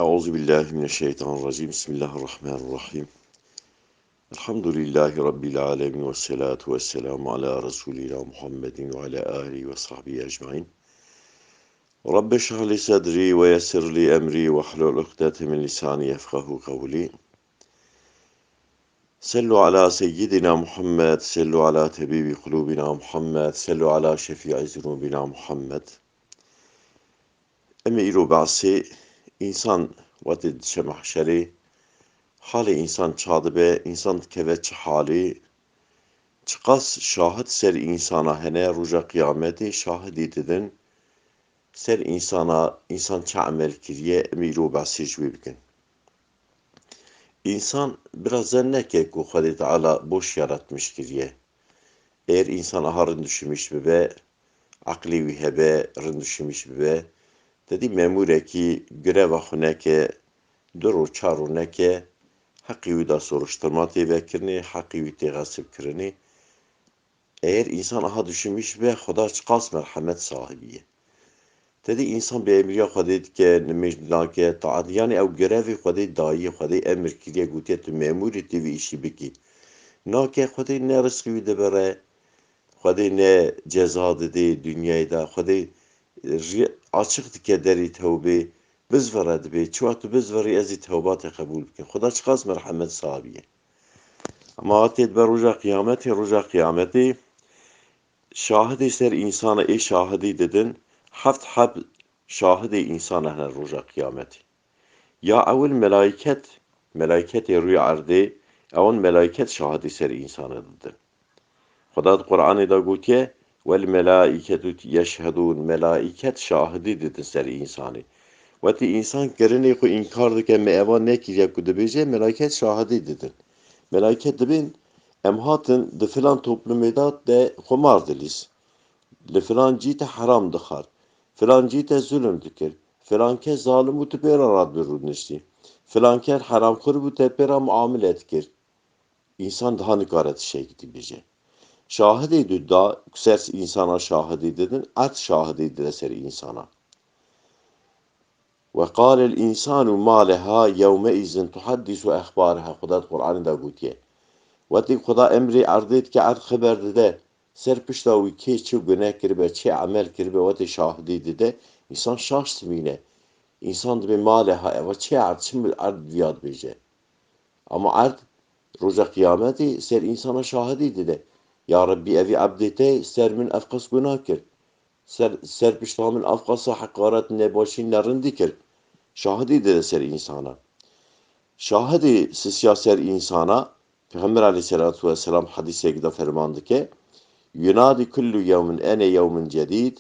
Euzubillahimineşşeytanirracim. Bismillahirrahmanirrahim. Elhamdülillahi Rabbil alemin ve salatu ve selamu ala Resulina Muhammedin ve ala alihi ve sahbihi ecmain. Rabbi şrahli sadri ve yessirli emri ve hlul ukdete min lisani yefkahu kavli. Sallu ala seyyidina Muhammed, sallu ala tebibi kulubina Muhammed, sallu ala şefi'i zunubina Muhammed. Emi ba'si insan vatid şemahşeri hali insan çadı be insan keveç hali çıkas şahit ser insana hene ruja kıyameti şahidi dedin ser insana insan çamel kiriye emiru ba'si jübkin. İnsan biraz zanneke ku Hadi Teala boş yaratmış kiriye. Eğer insan aharın düşmüş be akli vihebe rındüşmüş be dedi memure ki görev ahuneke duru çaruneke hakkı da soruşturma tevekirni, hakkı tegasip kirini. Eğer insan aha düşünmüş ve Xuda çıkas merhamet sahibiye. Dedi insan bir emriye Xuda ki nemecnake taat yani ev görevi Xuda dayi Xuda emir kiriye gutiyet memuri tevi işi biki. Nake Xuda ne rızkı de bere Xuda ne ceza dedi dünyayda Xuda açık kederi tevbe biz verad be çuat biz veri ezi tevbat kabul ki Xuda çıkas merhamet sahibiye. Ama atet be ruja kıyameti şahidi ser insana şahidi dedin hab şahidi insana her ruja kıyameti. Ya evvel melaiket rüya ardi evvel melaiket şahidi ser insana dedin. Xuda Kur'an'ı da gutiye vel melaiketu yeşhedun melaiket şahidi dedin ser insanı. Vati insan gerini ku inkar dike me eva ne kiriye ku debece melaiket şahidi dedin. Melaiket dibin em hatin di filan toplumda de xumar dilis. Li filan cîte haram dixar. Filan cîte zulüm dikir. Filan kes zalim bu tepera rad birunişti. Filan ker haramxur bu tepera muamelet kir. İnsan daha nikaret şey gidibece. Şahidi düdda kusers insana şahidi dedin. At şahidi dileser insana. Ve kâlel insanu ma leha yevme izin tuhaddisu ehbâreha. Xuda Kur'an'da gutiye. Vati Xuda emri ardit ki ard haber de ser piştavi ki çi günah kirbe çi amel kirbe vati şahidi de insan şahs mine insan de maleha eva çi ard çimil ard viyad bece ama ard roja kıyameti ser insana şahidi de ya Rabbi evi abdete ser min afkas günah kir ser piştavi min afkası hakaret ne başin narın dikir şahidi de ser insana şahidi sisya ser insana Peygamber aleyhissalatu vesselam hadise gide fermandı ki yunadi kullu yevmin ene yevmin cedid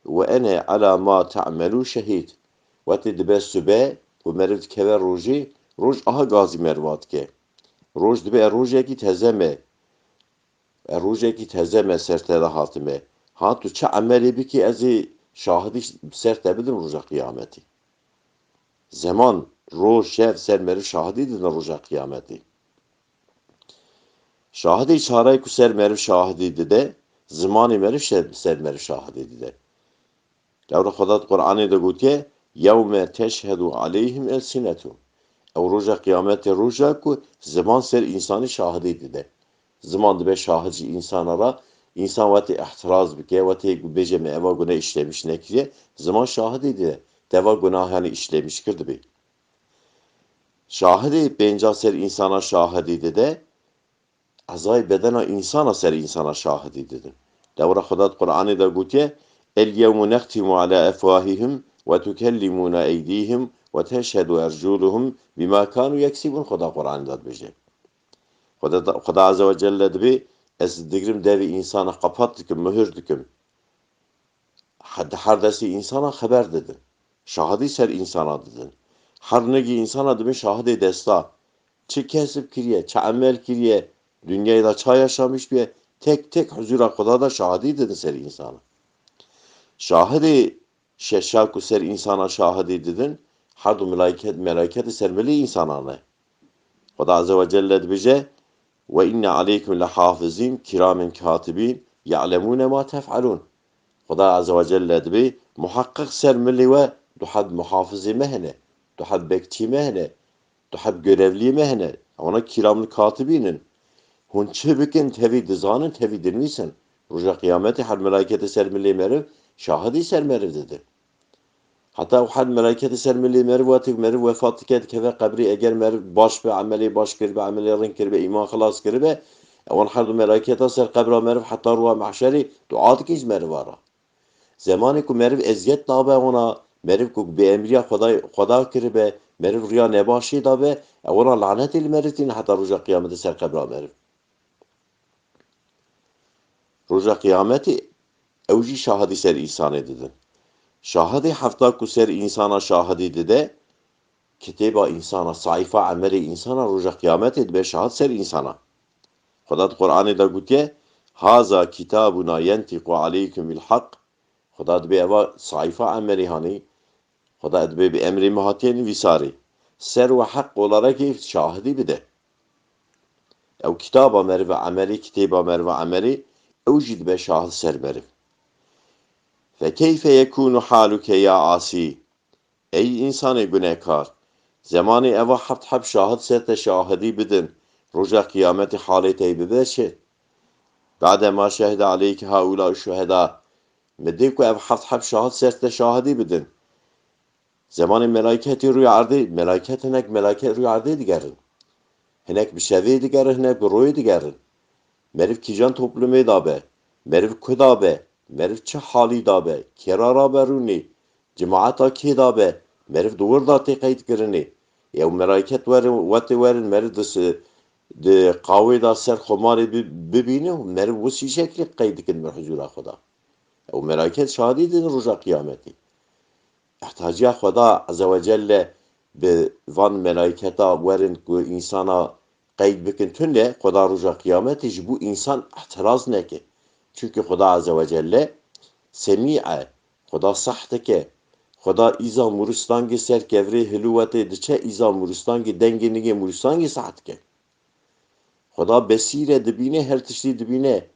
ve ene ala ma ta'melu şehid ve tedbe sübe bu merivd kever roji roj aha gazi mervat ke roj dibe roje ki tezeme serte rahatime ha tu ça ameli biki ezi şahidi serte bilim roja kıyameti zaman roj şev sermeri şahidi din roja kıyameti Şahidi çare ku ser merv şahidi de zamanı merv ser merv şahidi de. Levra Xuda Kur'an'ı da gutiye yevme teşhedu aleyhim elsinetum. Ev roja kıyamete roja ku zaman ser insanı şahidi de. Zaman be şahici insanlara insan vati ihtiraz bike vati beceme eva günah işlemiş nekriye zaman şahidi de. Deva günah yani işlemiş kirdi be. Şahidi benca ser insana şahidi de azay bedena insana ser insana şahidi dedin. Devra Xuda Kur'an'ı da gutiye el yevmu nektimu ala efvahihim ve tukellimuna eydihim ve teşhedü erculuhum bima kanu yeksibun Xuda Kur'an'ı da bece. Xuda Azze ve Celle debi ez digrim devi insana kapat dikim, mühür dikim. Her desi insana haber dedin. Şahidi ser insana dedin. Her negi insana demin şahidi desta. Çi kesip kiriye, çi amel kiriye, dünyada çağ yaşamış bir tek huzura Xuda da şahidi dedin ser insana. Şahidi şeşaku ser insana şahidi dedin. Her du melaiket sermeli insana ne? Xuda Azze ve Celle dibece ve inne aleyküm lehafizin kiramen katibin ya'lemune ma tef'alun. Xuda Azze ve Celle dibi muhakkak sermeli ve duhad muhafizi mehne. Tu heb bekçi mehne, tu heb görevli mehne, ona kiramlı katibinin. Hon çi bikin tevî dizanin tevî dinivîsin. Roja kıyameti her meleketi ser millî meriv, şahidî ser meriv dedi. Hatta had meleketi ser millî meriv vatik meriv vefatı ket keve kabri eğer meriv baş be ameli baş kir be ameli rin kir be iman kılas kir be evan had meleketi ser kabra meriv hatta ruha mahşeri duat kiz meriv ara. Zamanı ku meriv eziyet dabe ona meriv ku be emriya Xuda kir be meriv riya nebaşi dabe ona lanet il meritin hatta roja kıyameti ser kabra meriv. Roja kıyameti evji şahidi ser insan edidin. Şahidi hafta ku ser insana şahidi dede kitaba insana sayfa ameli insana roja kıyameti de be şahid ser insana. Xuda Kur'an'ı da gutiye haza kitabuna yentiqu aleykum bil hak. Xuda be eva sayfa ameli hani Xuda be emri muhatiyen visari. Ser ve hak olarak şahidi bide. Ev kitaba merve ameli kitaba merve ameli evjid be şahid ser merv. فَكَيْفَ يَكُونُ حَالُكَ يَا عَاسِي Ey insanı günahkar! Zamanı eva hab şahit serte şahidi bidin. Roja kıyameti haleti bibeşe. Ba'dema şehide aleyki haula şuheda. Meddiku ev hab şahit serte şahidi bidin. Zamanı meleketi rüyardı. Meleket henek meleket rüyardı digerin. Henek bir şevi digerin, henek bir royu digerin. Merif kican toplumu dabe. Merif kudabe. Merif çi hali dabe. Kerara beruni. Cemaata ki dabe. Merif duvar da teqayt girini. Ya meleket verin, vati verin, merif de qavê da ser xumarê bibîne û merif wî şeklî qeyd dikin min huzûra Xuda. Ew meleket şadî din roja kıyametî. İhtiyaciya Xuda Azze ve Celle bi van meleketa verin ku insana qeyd bikin tune Xuda roja kıyametî ji bu insan ihtiraz neke. Çünkü Xuda Azze ve Celle semî'e, Xuda sahteke, Xuda iza muristangi ser kevre hiluvete diçe iza muristangi dengenige muristangi sahtke. Xuda besîre dibîne her tiştî dibîne.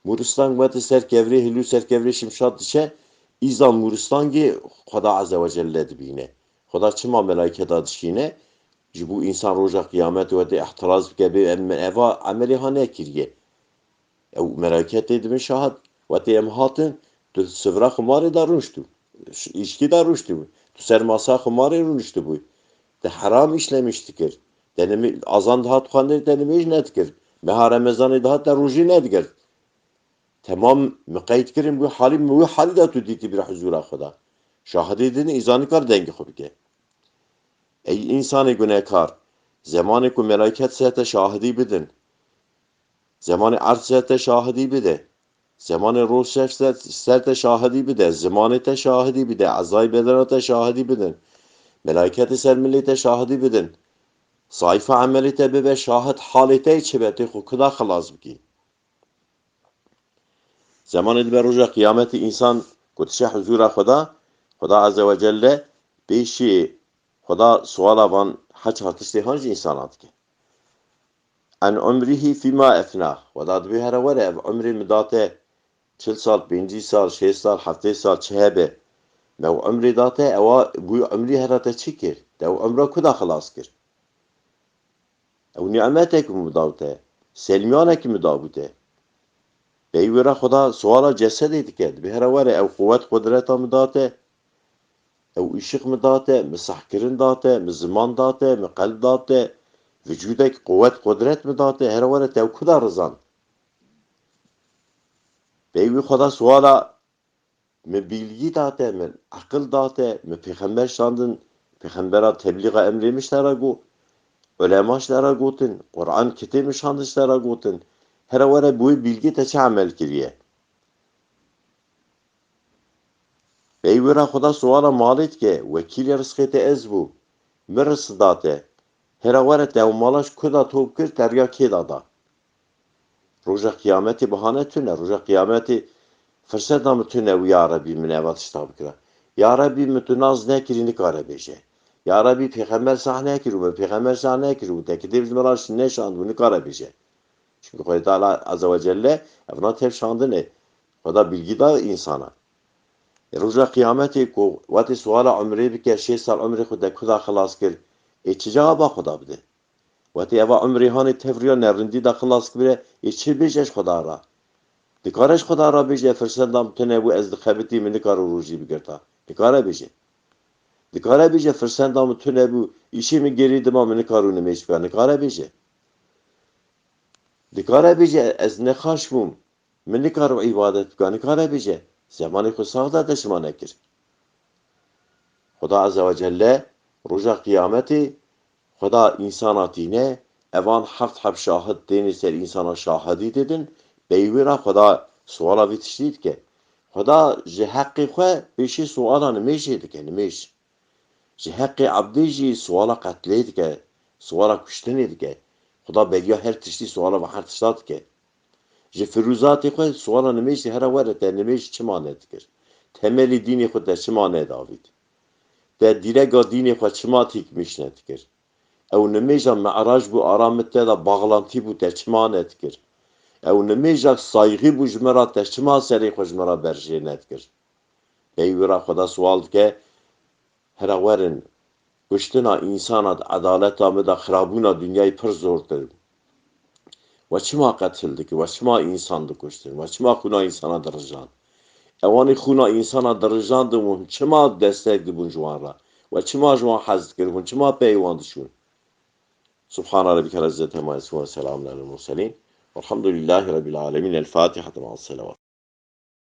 Muristan vete ser kevre hilu ser kevre şimşat diçe iza muristangi Xuda Azze ve Celle dibîne. Xuda çima meleketa dişîne ji bu insan roja kıyamet vete ihtiraz bike be eva ameli hane kiriye. Ew meleketê dibin şahid wetê em hatin tu sivra xumarê da rûniştû. İçki da rûniştû. Tu ser masa xumarê rûniştû bû. Te heram işlemiş dikir. Denimi azan daha xwendê te nimêj nedikir. Meha Remezanê daha te rojî nedigir. Temam miqeyd kirin bu halî da tu dîtî bir huzûra Xuda. Şahidê din îzanî kar dengê xwe bike. Ey insanê günehkar! Zamanê ku meleket sete şahidî bidin. Zamanı arz serte şahidi bide. Zamanı ruh serte şahidi bide. Zamanı te şahidi bide. Azay bedenete şahidi bidin. Meleketi sermillete şahidi bidin. Sayfa amelite bibe şahit halite içibeti hukukda khalas biki. Zamanı dibe roja kıyameti insan kutşe huzura Xuda Azze ve Celle beşi Xuda suala van haç hatıştı hangi insanat ki? An umrihi fîmâ efnâh. Veda dibê here were ev umrê min date 40 sal, 50 sal, 6 sal, 70 sal çi hebe. Me ew umrê date ewa bu umrî here te çi kir? Te ew umra ku da xilas kir? Ew ni'metek mi da te? Selmiyanekî mi da bû te? Bey wêre Xuda suala cesedê dike. Dibê here were ew quwet qudreta mi date? Ew îşiq mi date? Mi sehkirin date? Mi ziman date? Mi qelb date? Vücudek kuvvet kudret mi date? Her vere tevku da rızan. Beyvi Xuda suala mi bilgi date, mi akıl date, mi peygamber şandın, peygambera tebliğe emremişlere gu, ulemaşlara gutin, Kur'an kitabı şandışlara gutin. Her vere bu bilgi teçe amel kiriye. Beyvi Xuda suala malit ke, vekil rızkete ez bu, mi rızk date. Her vere tevmalaş kuda topkir terya keda da. Roja kıyameti bahane tüne. Roja kıyameti fırsat mı tüne ve ya Rabbi min evat iştah bikra. Ya Rabbi mi tu naz ne kirini kare beje. Ya Rabbi peygamber sahne kiru. Peygamber sahne kiru. Tekide bizim araş ne şandı bunu kare beje. Çünkü Xuda Teala Azze ve Celle evna tev şandı ne? Xuda bilgi da insana. روزا قیامتی کو وقتی سوال عمری بکه 6 سال عمری خود خدا خلاص کرد چه جواب خدا بده وقتی اوا عمری هانی تفریا نرندی دا خلاص کرد چه بیشش خدا را دکارش خدا را بیشه فرسندم تنه بو از خبتی من دکار روزی بگرتا دکاره بیشه دکاره بیشه فرسندم تنه بو ایشی می گرید ما من کارو نمیش بگن دکاره بیشه دکاره بیشه از نخاش بوم من دکارو عبادت بگن دکاره بیشه زمانی خود ساخته دشما نکر خدا عزوجل روز قیامتی خدا انساناتی نه اوان هفت شاهد دینی سر انسان شاهدی دیدن بیویرا خدا سوالا بیتشتید که خدا جه حقی خواه بیشی سوالا نمیشه دیگه نمیش جه حقی عبدی جی سوالا قتلی دیگه سوالا کشتنی دیگه خدا بگیا هر تشتی سوالا و هر تشتاد که جه فروزاتی خواه سوالا نمیشه هر ورد نمیش چه مانه دیگر تملی دینی خود در چه مانه داوید در دیرگا دینی خود چه ما تیک میشنه دیگر او نمیجا معراج بو آرامت دا باغلانتی بو تچما نتکر او نمیجا سایغی بو جمرا تچما سری خوش مرا برجه نتکر ایورا خدا سوال که هرورن گشتنا انسانات عدالت آمده خرابونا دنیای پر زورتر و چما قتل دکی و چما انسان دو کشتن و چما خونا انسانا درجان اوانی خونا انسانا درجان دو چما دستک دو جوان را و چما جوان حزد کرد چما پیوان دشون سبحان ربك رب العزة عما يصفون وسلام على المرسلين والحمد لله رب العالمين الفاتحة مع الصلوات